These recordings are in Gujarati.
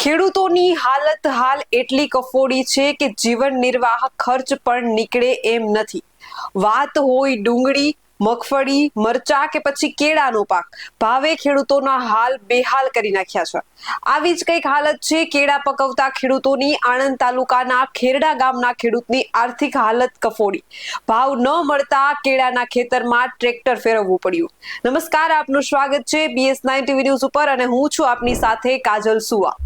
ખેડૂતોની હાલત હાલ એટલી કફોડી છે કે જીવન નિર્વાહ ખર્ચ પણ નીકળે એમ નથી. વાત હોય ડુંગળી, મગફળી, મરચા કે પછી કેળાનો પાક, ભાવે ખેડૂતોના હાલ બેહાલ કરી નાખ્યા છે. આવી જ કંઈક હાલત છે કેળા પકવતા ખેડૂતોની. આણંદ તાલુકાના ખેરડા ગામના ખેડૂતની આર્થિક હાલત કફોડી. ભાવ ન મળતા કેળાના ખેતરમાં ટ્રેક્ટર ફેરવવું પડ્યું. નમસ્કાર, આપનું સ્વાગત છે BS9 TV ન્યૂઝ ઉપર અને હું છું આપની સાથે કાજલ સુવા.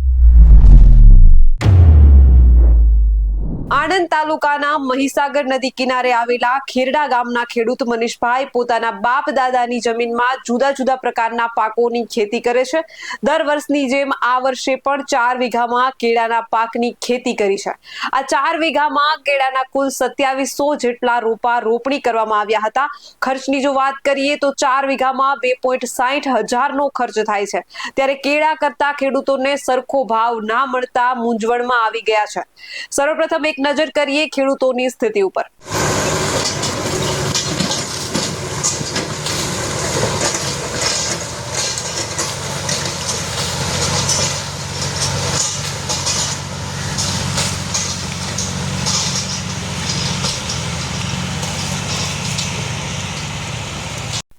આણંદ તાલુકાના મહીસાગર નદી કિનારે આવેલા ખેરડા ગામના ખેડૂત મનીષભાઈ પોતાના બાપ દાદાની જમીનમાં જુદા જુદા પ્રકારના પાકોની ખેતી કરે છે. દર વર્ષની જેમ આ વર્ષે પણ 4 વીઘામાં કેળાના પાકની ખેતી કરી છે. આ 4 વીઘામાં કેળાના કુલ 2700 જેટલા રોપા રોપણી કરવામાં આવ્યા હતા. ખર્ચની જો વાત કરીએ તો 4 વીઘામાં 2.60 હજારનો ખર્ચ થાય છે. ત્યારે કેળા કરતા ખેડૂતોને સરખો ભાવ ના મળતા મૂંઝવણમાં આવી ગયા છે. સર્વપ્રથમ એક નજર કરીએ ખેડૂતોની સ્થિતિ ઉપર.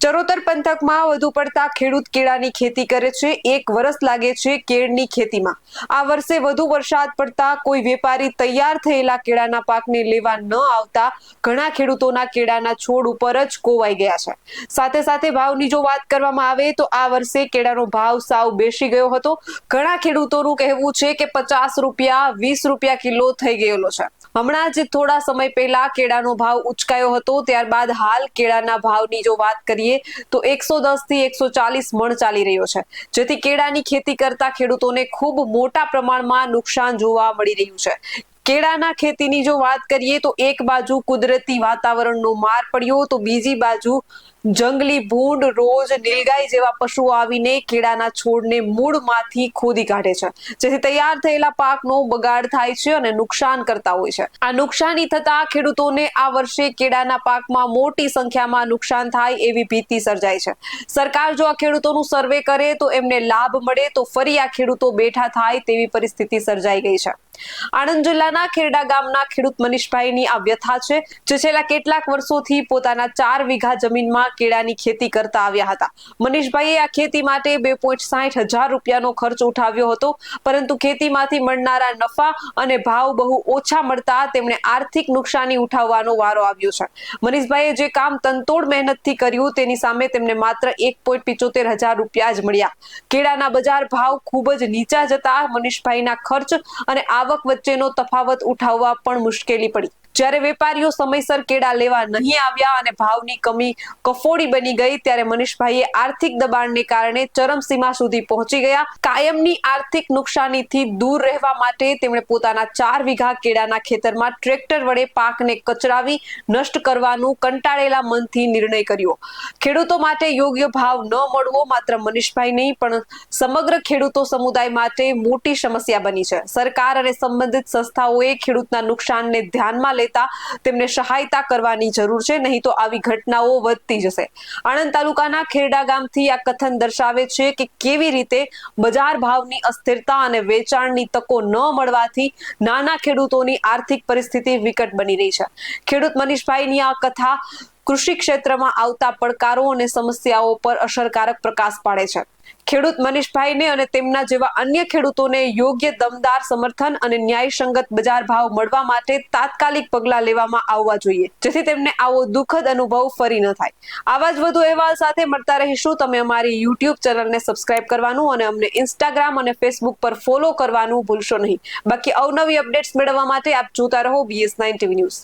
ચરોતર પંથકમાં વધુ પડતા ખેડૂત કેળાની ખેતી કરે છે. 1 વર્ષ લાગે છે કેળની ખેતીમાં. આ વર્ષે વધુ વરસાદ પડતા કોઈ વેપારી તૈયાર થયેલા કેળાના પાકને લેવા ન આવતા ઘણા ખેડૂતોના કેળાના છોડ ઉપર જ કોવાઈ ગયા છે. સાથે સાથે ભાવની જો વાત કરવામાં આવે તો આ વર્ષે કેળાનો ભાવ સાવ બેસી ગયો હતો. ઘણા ખેડૂતોનું કહેવું છે કે 50 રૂપિયા 20 રૂપિયા કિલો થઈ ગયેલો છે. હમણાં જ થોડા સમય પહેલા કેળાનો ભાવ ઉચકાયો હતો. ત્યારબાદ હાલ કેળાના ભાવની જો વાત કરીએ તો 110 થી 140 મણ ચાલી રહ્યો છે. જેથી કેળાની ખેતી કરતા ખેડૂતોને ખૂબ મોટા પ્રમાણમાં નુકસાન જોવા મળી રહ્યું છે. કેળાના ખેતીની જો વાત કરીએ તો એક બાજુ કુદરતી વાતાવરણનો માર પડ્યો તો બીજી બાજુ જંગલી ભૂંડ, રોજ, નીલગાય જેવા પશુઓ આવીને કેળાના છોડને મૂળમાંથી ખોદી કાઢે છે. જેથી તૈયાર થયેલા પાકનો બગાડ થાય છે અને નુકસાન કરતા હોય છે. આ નુકસાની થતા ખેડૂતોને આ વર્ષે કેળાના પાકમાં મોટી સંખ્યામાં નુકસાન થાય એવી ભીતિ સર્જાય છે. સરકાર જો આ ખેડૂતોનું સર્વે કરે તો એમને લાભ મળે તો ફરી આ ખેડૂતો બેઠા થાય તેવી પરિસ્થિતિ સર્જાઈ ગઈ છે. આણંદ જિલ્લાના ખેરડા ગામના ખેડૂત મનીષભાઈની આ વ્યથા છે, જે છેલ્લા કેટલાક વર્ષોથી પોતાના 4 વીઘા જમીનમાં કેળાની ખેતી કરતા આવ્યા હતા. મનીષભાઈએ આ ખેતી માટે 2.60 હજાર રૂપિયાનો ખર્ચ ઉઠાવ્યો હતો, પરંતુ ખેતીમાંથી મળનારા નફા અને ભાવ બહુ ઓછા મળતા તેમણે આર્થિક નુકસાની ઉઠાવવાનો વારો આવ્યો છે. મનીષભાઈએ જે કામ તનતોડ મહેનતથી કર્યું તેની સામે તેમને માત્ર 1.75 હજાર રૂપિયા જ મળ્યા. કેળાના બજાર ભાવ ખૂબ જ નીચા જતા મનીષભાઈના ખર્ચ અને આવક વચ્ચેનો તફાવત ઉઠાવવા પણ મુશ્કેલી પડી. જ્યારે વેપારીઓ સમયસર કેળા લેવા નહીં આવ્યા અને ભાવની કમી કફોડી બની ગઈ ત્યારે મનીષભાઈએ આર્થિક દબાણને કારણે ચરમસીમા સુધી પહોંચી ગયા. કાયમની આર્થિક નુકસાનીથી દૂર રહેવા માટે તેમણે પોતાના 4 વીઘા કેળાના ખેતરમાં ટ્રેક્ટર વડે પાકને કચરાવી નષ્ટ કરવાનું કંટાળેલા મનથી નિર્ણય કર્યો. ખેડૂતો માટે યોગ્ય ભાવ ન મળવો માત્ર મનીષભાઈ નહીં પણ સમગ્ર ખેડૂતો સમુદાય માટે મોટી સમસ્યા બની છે. સરકાર અને સંબંધિત સંસ્થાઓએ ખેડૂતના નુકસાનને ધ્યાનમાં લેતા તેમને સહાયતા કરવાની જરૂર છે, નહીં તો આવી ઘટનાઓ વધતી જશે. આણંદ તાલુકાના ખેરડા ગામથી આ કથન દર્શાવે છે કે કેવી રીતે બજાર ભાવની અસ્થિરતા અને વેચાણની તકો ન મળવાથી નાના ખેડૂતોની આર્થિક પરિસ્થિતિ વિકટ બની રહી છે. ખેડૂત મનીષભાઈની આ કથા કૃષિ ક્ષેત્રમાં આવતા પડકારો અને સમસ્યાઓ પર અસરકારક પ્રકાશ પાડે છે. ખેડૂત મનીષભાઈને અને તેમના જેવા અન્ય ખેડૂતોને યોગ્ય દમદાર સમર્થન અને ન્યાયસંગત બજાર ભાવ મળવા માટે તાત્કાલિક પગલાં લેવામાં આવવા જોઈએ, જેથી તેમને આવો દુઃખદ અનુભવ ફરી ન થાય. આવા જ વધુ અહેવાલ સાથે મળતા રહીશું. તમે અમારી YouTube ચેનલને સબસ્ક્રાઇબ કરવાનું અને અમને Instagram અને Facebook પર ફોલો કરવાનું ભૂલશો નહીં. બાકી અવનવી અપડેટ્સ મેળવવા માટે આપ જોતા રહો BS9 TV ન્યૂઝ.